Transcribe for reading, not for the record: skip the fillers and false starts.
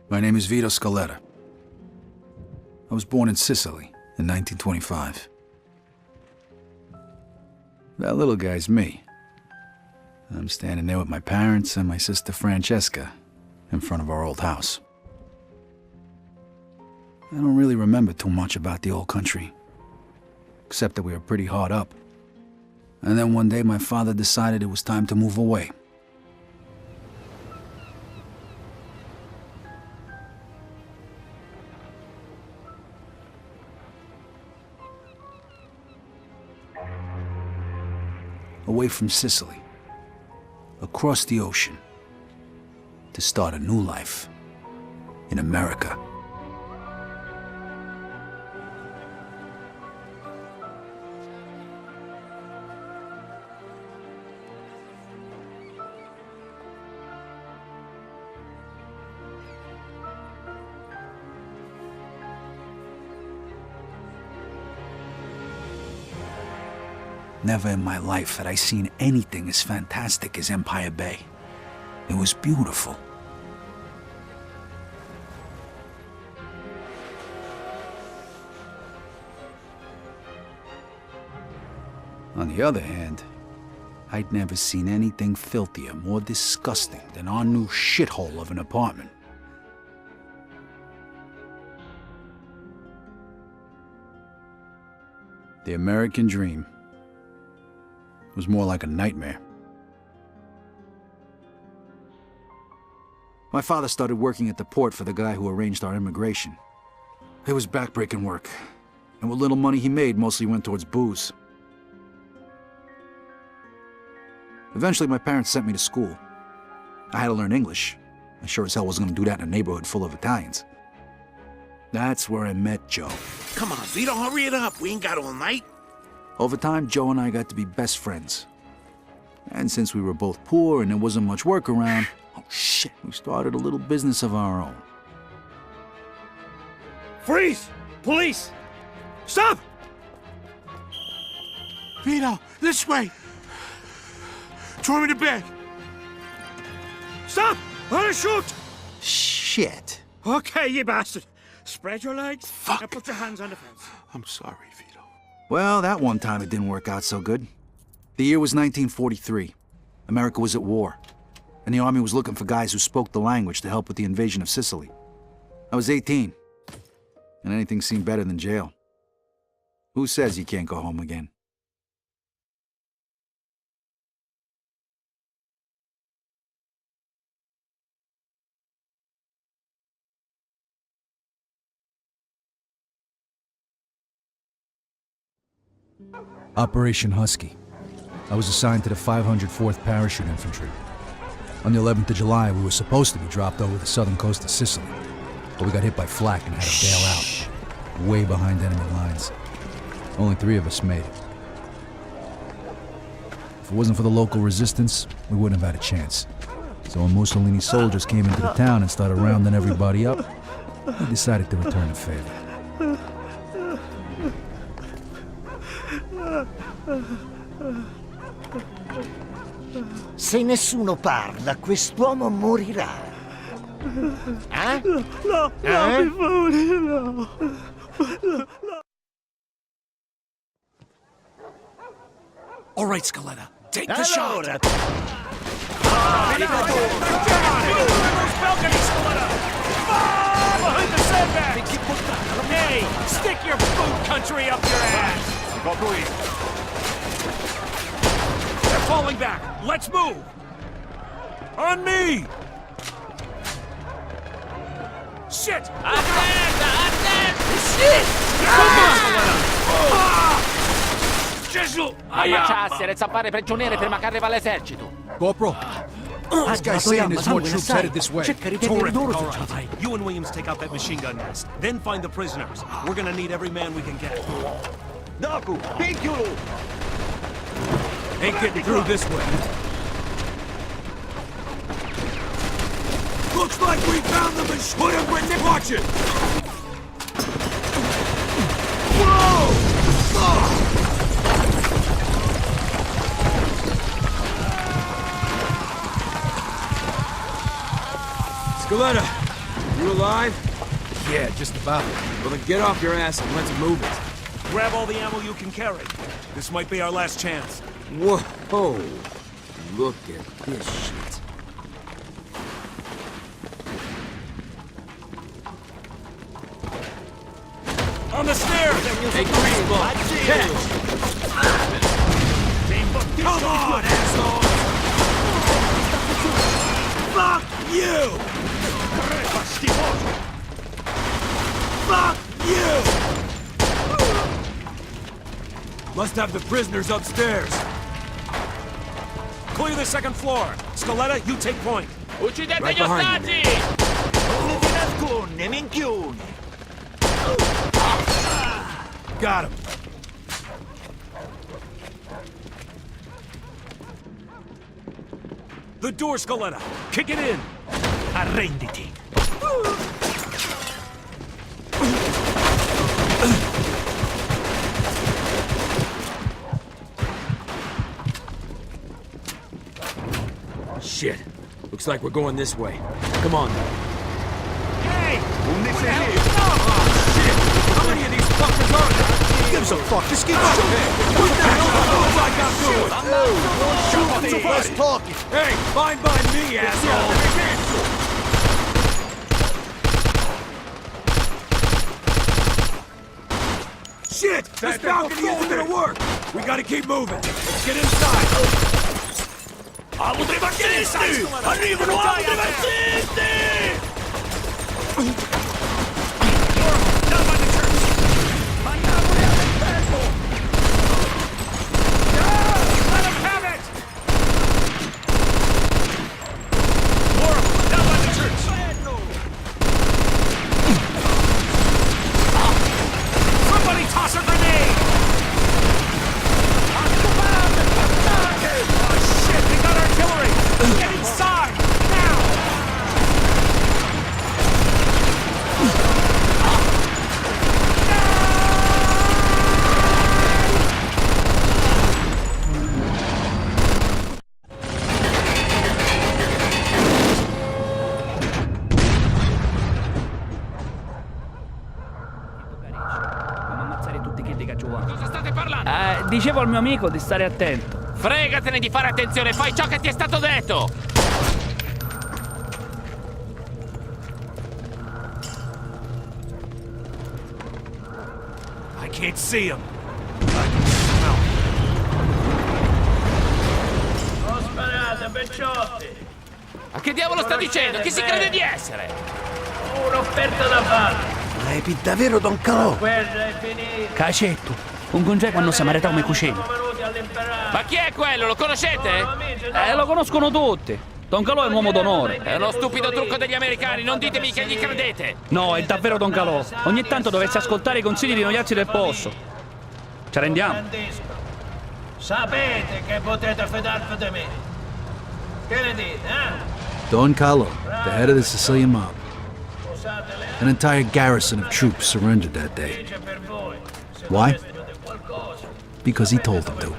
My name is Vito Scaletta. I was born in Sicily in 1925. That little guy's me. I'm standing there with my parents and my sister Francesca in front of our old house. I don't really remember too much about the old country, except that we were pretty hard up. And then one day my father decided it was time to move away. Away from Sicily, across the ocean, to start a new life in America. Never in my life had I seen anything as fantastic as Empire Bay. It was beautiful. On the other hand, I'd never seen anything filthier, more disgusting than our new shithole of an apartment. The American dream was more like a nightmare. My father started working at the port for the guy who arranged our immigration. It was backbreaking work, and what little money he made mostly went towards booze. Eventually, my parents sent me to school. I had to learn English. I sure as hell wasn't gonna do that in a neighborhood full of Italians. That's where I met Joe. Come on, Vito, hurry it up. We ain't got all night. Over time, Joe and I got to be best friends. And since we were both poor and there wasn't much work around, oh shit, we started a little business of our own. Freeze! Police! Stop! Vito, this way! Throw me to bed! Stop! I'm gonna shoot! Shit. Okay, you bastard. Spread your legs. Fuck. Now put your hands on the fence. I'm sorry, Vito. Well, that one time it didn't work out so good. The year was 1943. America was at war, and the army was looking for guys who spoke the language to help with the invasion of Sicily. I was 18, and anything seemed better than jail. Who says you can't go home again? Operation Husky. I was assigned to the 504th Parachute Infantry. On the 11th of July, we were supposed to be dropped over the southern coast of Sicily, but we got hit by flak and had to bail out, way behind enemy lines. Only 3 of us made it. If it wasn't for the local resistance, we wouldn't have had a chance. So when Mussolini's soldiers came into the town and started rounding everybody up, we decided to return the favor. Se nessuno parla, quest'uomo morirà. Eh? No, per favore, no. All right, Scaletta, take the shot. Behind the sandbag! Hey, stick your food country up your ass! They're falling back. Let's move! On me! Shit! Shit! Gesù! Ammacciasse, le zampare prigioniere prima che arriva l'esercito. Corporal, this guy's saying there's more troops headed this way. Terrific. All right. You and Williams take out that machine gun nest. Then find the prisoners. We're gonna need every man we can get. Doku, piccolo! Ain't getting through this way. Looks like we found the machine. Put him with the watch it. Whoa! Scaletta, You alive? Yeah, just about. Well, then get off your ass and let's move it. Grab all the ammo you can carry. This might be our last chance. Whoa! Look at this shit. On the stairs! Hey, Greaseball! Catch! Come on, asshole! Fuck you! Fuck you! Must have the prisoners upstairs. Clear the second floor. Scaletta, you take point. Uccidete Right gli behind you, ostaggi! Non ti nasconde, minchione! Got him. The door, Scaletta. Kick it in. Arrenditi. Shit. Looks like we're going this way. Come on. Hey! Shit! How many of these fuckers are there? Who gives a fuck? Just keep shooting. What the hell was I got doing? Less talking! Hey, fine by me, asshole! Shit! This balcony isn't gonna work! We gotta keep moving. Let's get inside. Altri fascisti! Arrivano altri fascisti! Down by the church! Mandiamoli all'inferno! Let them have it! Laura, down by the church! Somebody toss a grenade! Oh shit, they got artillery! Get inside! Now! Ammazzare tutti quelli che giovano. Cosa state parlando? Dicevo al mio amico di stare attento. Fregatene di fare attenzione, fai ciò che ti è stato detto! I can't see him. I can smell him. Non sparate, pecciotti! Ma che diavolo sta dicendo? Chi si crede di essere? Un'offerta da fare! Ma è davvero Don Calò? Guerra è finita! Cacetto, un congeco quando si maritava come cucina. Siamo venuti all'imperare! Ma chi è quello? Lo conoscete? Amici, no? Lo conoscono tutti. Don Calò è un uomo d'onore. È uno stupido trucco degli americani, non ditemi che gli credete! No, è davvero Don Calò. Ogni tanto dovresti ascoltare i consigli di noi altri del posto. Ci rendiamo? Garantisco. Sapete che potete fidarvi di me. Che ne dite, eh? Don Carlo, the head of the Sicilian mob. Usate le An entire garrison of troops surrendered that day. dice per voi. Se Why? voleste dire qualcosa. Because he told them to.